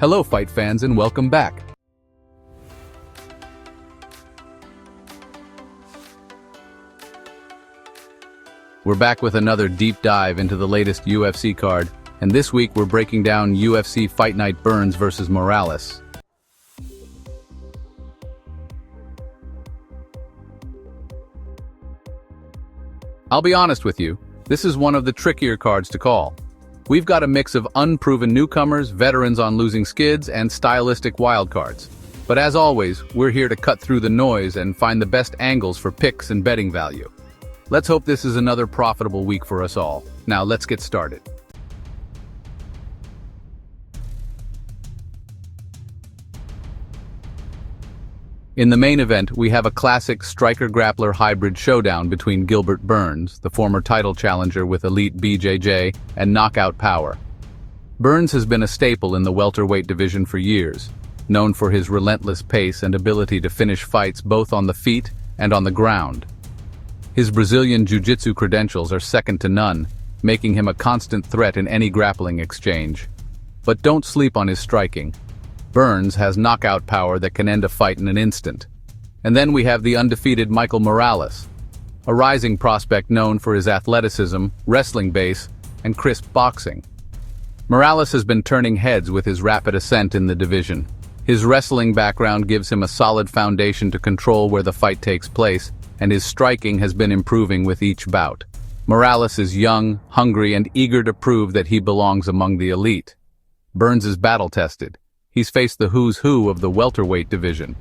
Hello fight fans and welcome back. We're back with another deep dive into the latest UFC card, and this week we're breaking down UFC Fight Night Burns vs Morales. I'll be honest with you, this is one of the trickier cards to call. We've got a mix of unproven newcomers, veterans on losing skids, and stylistic wildcards. But as always, we're here to cut through the noise and find the best angles for picks and betting value. Let's hope this is another profitable week for us all. Now let's get started. In the main event, we have a classic striker-grappler hybrid showdown between Gilbert Burns, the former title challenger with elite BJJ and knockout power. Burns has been a staple in the welterweight division for years, known for his relentless pace and ability to finish fights both on the feet and on the ground. His Brazilian jiu-jitsu credentials are second to none, making him a constant threat in any grappling exchange. But don't sleep on his striking. Burns has knockout power that can end a fight in an instant. And then we have the undefeated Michael Morales, a rising prospect known for his athleticism, wrestling base, and crisp boxing. Morales has been turning heads with his rapid ascent in the division. His wrestling background gives him a solid foundation to control where the fight takes place, and his striking has been improving with each bout. Morales is young, hungry, and eager to prove that he belongs among the elite. Burns is battle-tested. He's faced the who's who of the welterweight division.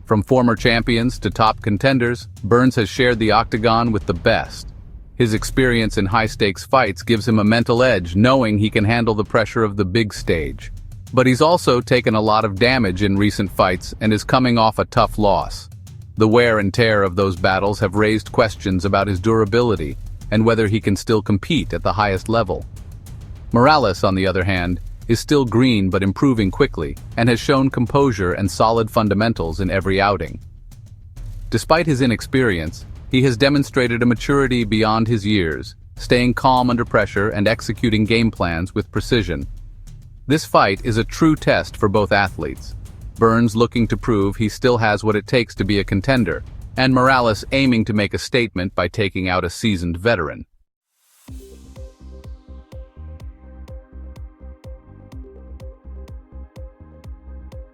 From former champions to top contenders, Burns has shared the octagon with the best. His experience in high-stakes fights gives him a mental edge, knowing he can handle the pressure of the big stage. But he's also taken a lot of damage in recent fights and is coming off a tough loss. The wear and tear of those battles have raised questions about his durability and whether he can still compete at the highest level. Morales, on the other hand, is still green but improving quickly, and has shown composure and solid fundamentals in every outing. Despite his inexperience, he has demonstrated a maturity beyond his years, staying calm under pressure and executing game plans with precision. This fight is a true test for both athletes. Burns looking to prove he still has what it takes to be a contender, and Morales aiming to make a statement by taking out a seasoned veteran.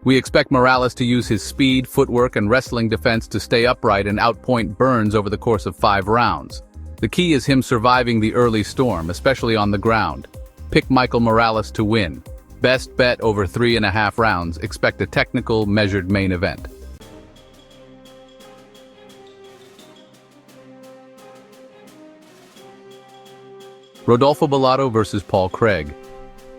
We expect Morales to use his speed, footwork, and wrestling defense to stay upright and outpoint Burns over the course of 5 rounds. The key is him surviving the early storm, especially on the ground. Pick Michael Morales to win. Best bet over 3.5 rounds. Expect a technical, measured main event. Rodolfo Bellato vs Paul Craig.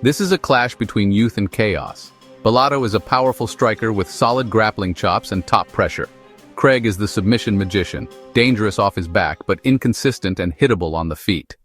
This is a clash between youth and chaos. Bellato is a powerful striker with solid grappling chops and top pressure. Craig is the submission magician, dangerous off his back but inconsistent and hittable on the feet.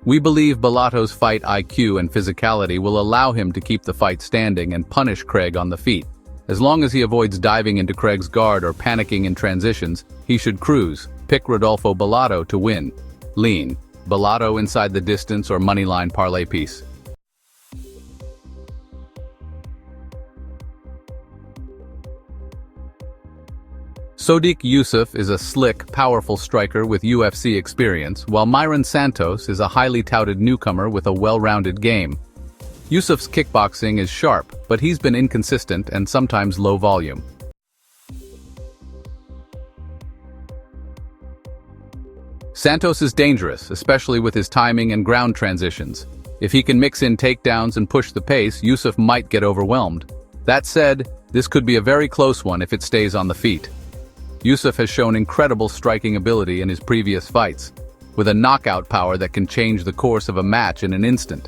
We believe Bellato's fight IQ and physicality will allow him to keep the fight standing and punish Craig on the feet. As long as he avoids diving into Craig's guard or panicking in transitions, he should cruise. Pick Rodolfo Bellato to win. Lean. Bellato inside the distance or moneyline parlay piece. Yusuff is a slick, powerful striker with UFC experience, while Santos is a highly touted newcomer with a well-rounded game. Yusuff's kickboxing is sharp, but he's been inconsistent and sometimes low volume. Santos is dangerous, especially with his timing and ground transitions. If he can mix in takedowns and push the pace, Yusuff might get overwhelmed. That said, this could be a very close one if it stays on the feet. Yusuff has shown incredible striking ability in his previous fights, with a knockout power that can change the course of a match in an instant.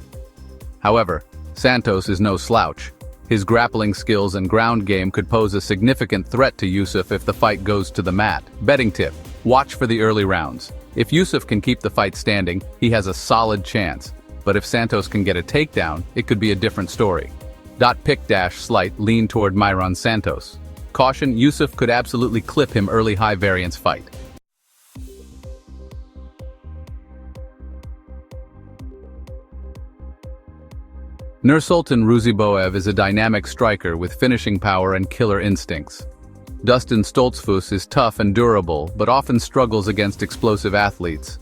However, Santos is no slouch. His grappling skills and ground game could pose a significant threat to Yusuff if the fight goes to the mat. Betting tip: watch for the early rounds. If Yusuff can keep the fight standing, he has a solid chance. But if Santos can get a takedown, it could be a different story. Pick-slight lean toward Santos. Caution: Yusuff could absolutely clip him early high variance fight. Nursultan Ruziboev is a dynamic striker with finishing power and killer instincts. Dustin Stoltzfus is tough and durable, but often struggles against explosive athletes.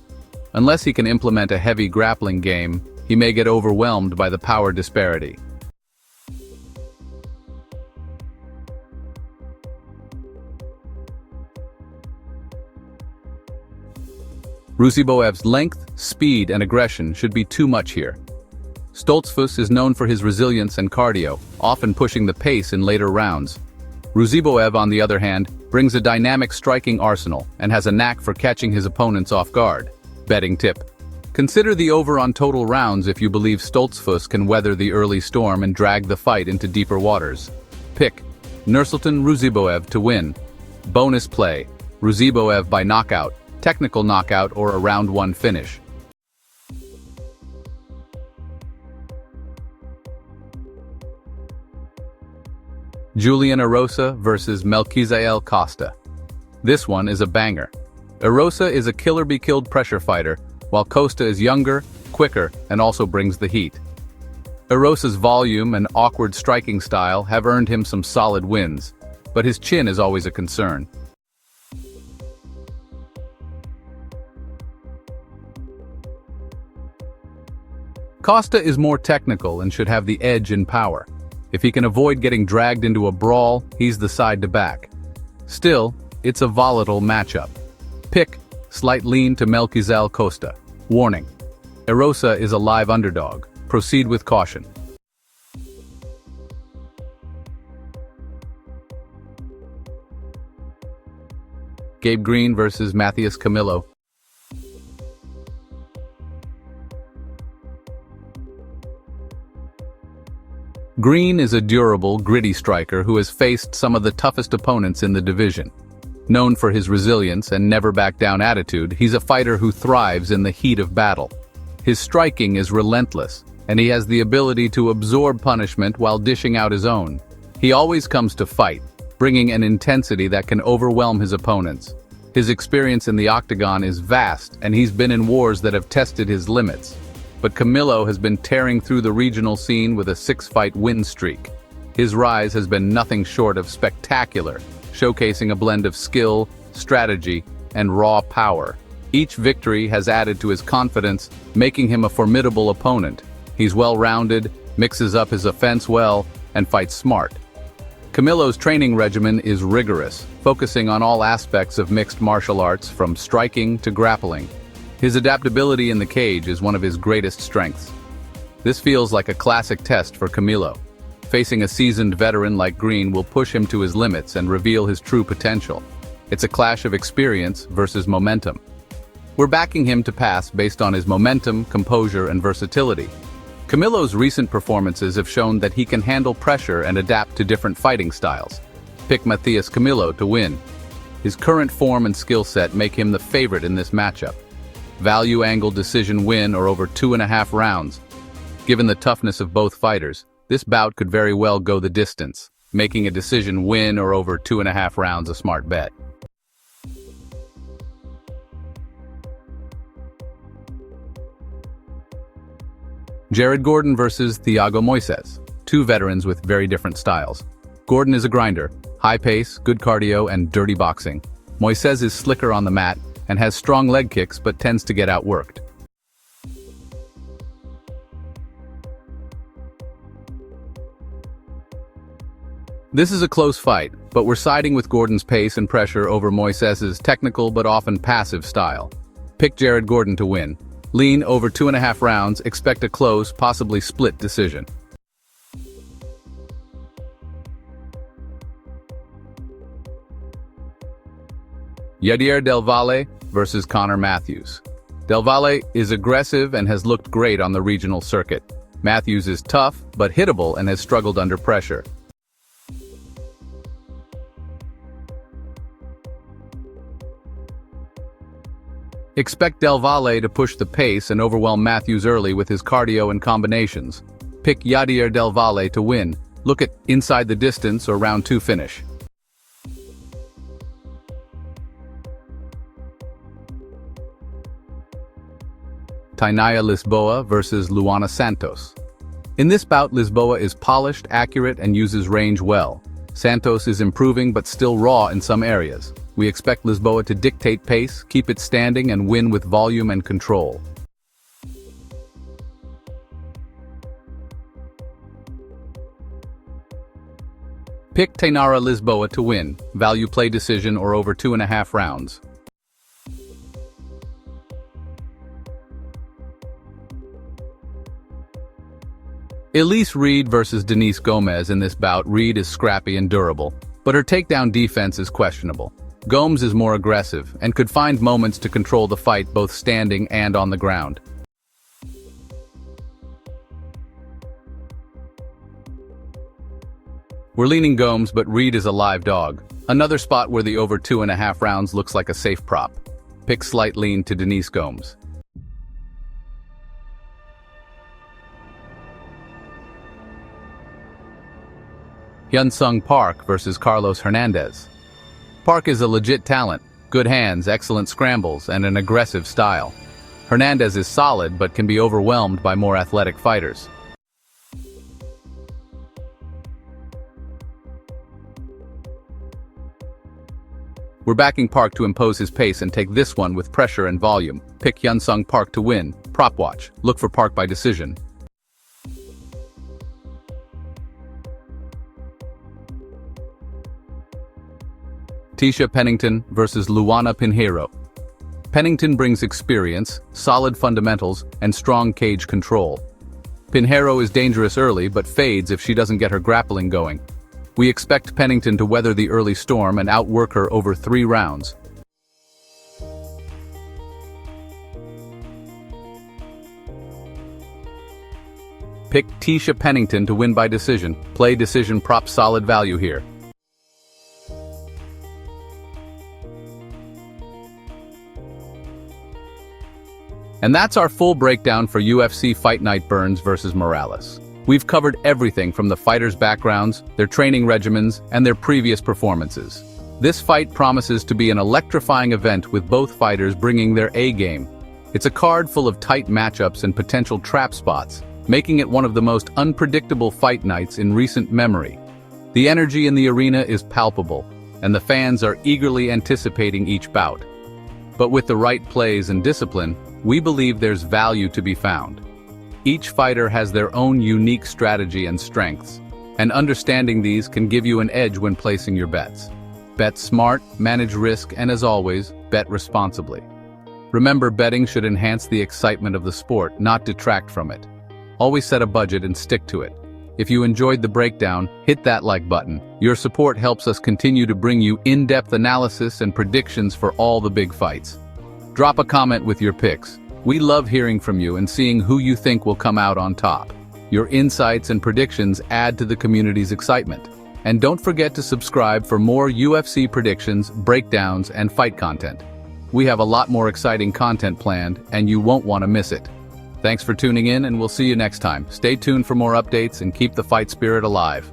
Unless he can implement a heavy grappling game, he may get overwhelmed by the power disparity. Ruziboev's length, speed, and aggression should be too much here. Stoltzfus is known for his resilience and cardio, often pushing the pace in later rounds. Ruziboev, on the other hand, brings a dynamic striking arsenal and has a knack for catching his opponents off guard. Betting tip: consider the over on total rounds if you believe Stoltzfus can weather the early storm and drag the fight into deeper waters. Pick Nursultan Ruziboev to win. Bonus play: Ruziboev by knockout, technical knockout, or a round 1 finish. Julian Erosa versus Melquizael Costa. This one is a banger. Erosa is a killer-be-killed pressure fighter, while Costa is younger, quicker, and also brings the heat. Erosa's volume and awkward striking style have earned him some solid wins, but his chin is always a concern. Costa is more technical and should have the edge in power. If he can avoid getting dragged into a brawl, he's the side to back. Still, it's a volatile matchup. Pick slight lean to Melquizael Costa. Warning: Erosa is a live underdog. Proceed with caution. Gabe Green versus Matheus Camilo. Green is a durable, gritty striker who has faced some of the toughest opponents in the division. Known for his resilience and never-back-down attitude, he's a fighter who thrives in the heat of battle. His striking is relentless, and he has the ability to absorb punishment while dishing out his own. He always comes to fight, bringing an intensity that can overwhelm his opponents. His experience in the octagon is vast, and he's been in wars that have tested his limits. But Camilo has been tearing through the regional scene with a 6-fight win streak. His rise has been nothing short of spectacular, showcasing a blend of skill, strategy, and raw power. Each victory has added to his confidence, making him a formidable opponent. He's well-rounded, mixes up his offense well, and fights smart. Camilo's training regimen is rigorous, focusing on all aspects of mixed martial arts from striking to grappling. His adaptability in the cage is one of his greatest strengths. This feels like a classic test for Camilo. Facing a seasoned veteran like Green will push him to his limits and reveal his true potential. It's a clash of experience versus momentum. We're backing him to pass based on his momentum, composure, and versatility. Camilo's recent performances have shown that he can handle pressure and adapt to different fighting styles. Pick Matheus Camilo to win. His current form and skill set make him the favorite in this matchup. Value angle decision win or over 2.5 rounds. Given the toughness of both fighters, this bout could very well go the distance, making a decision win or over 2.5 rounds a smart bet. Jared Gordon versus Thiago Moises, two veterans with very different styles. Gordon is a grinder, high pace, good cardio, and dirty boxing. Moises is slicker on the mat and has strong leg kicks but tends to get outworked. This is a close fight, but we're siding with Gordon's pace and pressure over Moises's technical but often passive style. Pick Jared Gordon to win. Lean over 2.5 rounds, expect a close, possibly split decision. Yadier Del Valle versus Connor Matthews. Del Valle is aggressive and has looked great on the regional circuit. Matthews is tough, but hittable and has struggled under pressure. Expect Del Valle to push the pace and overwhelm Matthews early with his cardio and combinations. Pick Yadier Del Valle to win. Look at inside the distance or round 2 finish. Tainaya Lisboa versus Luana Santos. In this bout, Lisboa is polished, accurate, and uses range well. Santos is improving but still raw in some areas. We expect Lisboa to dictate pace, keep it standing, and win with volume and control. Pick Tainara Lisboa to win, value play decision or over 2.5 rounds. Elise Reed versus Denise Gomes. In this bout, Reed is scrappy and durable, but her takedown defense is questionable. Gomes is more aggressive and could find moments to control the fight both standing and on the ground. We're leaning Gomes, but Reed is a live dog. Another spot where the over 2.5 rounds looks like a safe prop. Pick slight lean to Denise Gomes. Hyun-Sung Park versus Carlos Hernandez. Park is a legit talent, good hands, excellent scrambles, and an aggressive style. Hernandez is solid but can be overwhelmed by more athletic fighters. We're backing Park to impose his pace and take this one with pressure and volume. Pick Hyun-Sung Park to win. Prop watch. Look for Park by decision. Tisha Pennington versus Luana Pinheiro. Pennington brings experience, solid fundamentals, and strong cage control. Pinheiro is dangerous early but fades if she doesn't get her grappling going. We expect Pennington to weather the early storm and outwork her over 3 rounds. Pick Tisha Pennington to win by decision. Play decision prop, solid value here. And that's our full breakdown for UFC Fight Night Burns versus Morales. We've covered everything from the fighters' backgrounds, their training regimens, and their previous performances. This fight promises to be an electrifying event with both fighters bringing their A-game. It's a card full of tight matchups and potential trap spots, making it one of the most unpredictable fight nights in recent memory. The energy in the arena is palpable, and the fans are eagerly anticipating each bout. But with the right plays and discipline, we believe there's value to be found. Each fighter has their own unique strategy and strengths, and understanding these can give you an edge when placing your bets. Bet smart, manage risk, and as always, bet responsibly. Remember, betting should enhance the excitement of the sport, not detract from it. Always set a budget and stick to it. If you enjoyed the breakdown, hit that like button. Your support helps us continue to bring you in-depth analysis and predictions for all the big fights. Drop a comment with your picks. We love hearing from you and seeing who you think will come out on top. Your insights and predictions add to the community's excitement. And don't forget to subscribe for more UFC predictions, breakdowns, and fight content. We have a lot more exciting content planned, and you won't want to miss it. Thanks for tuning in, and we'll see you next time. Stay tuned for more updates and keep the fight spirit alive.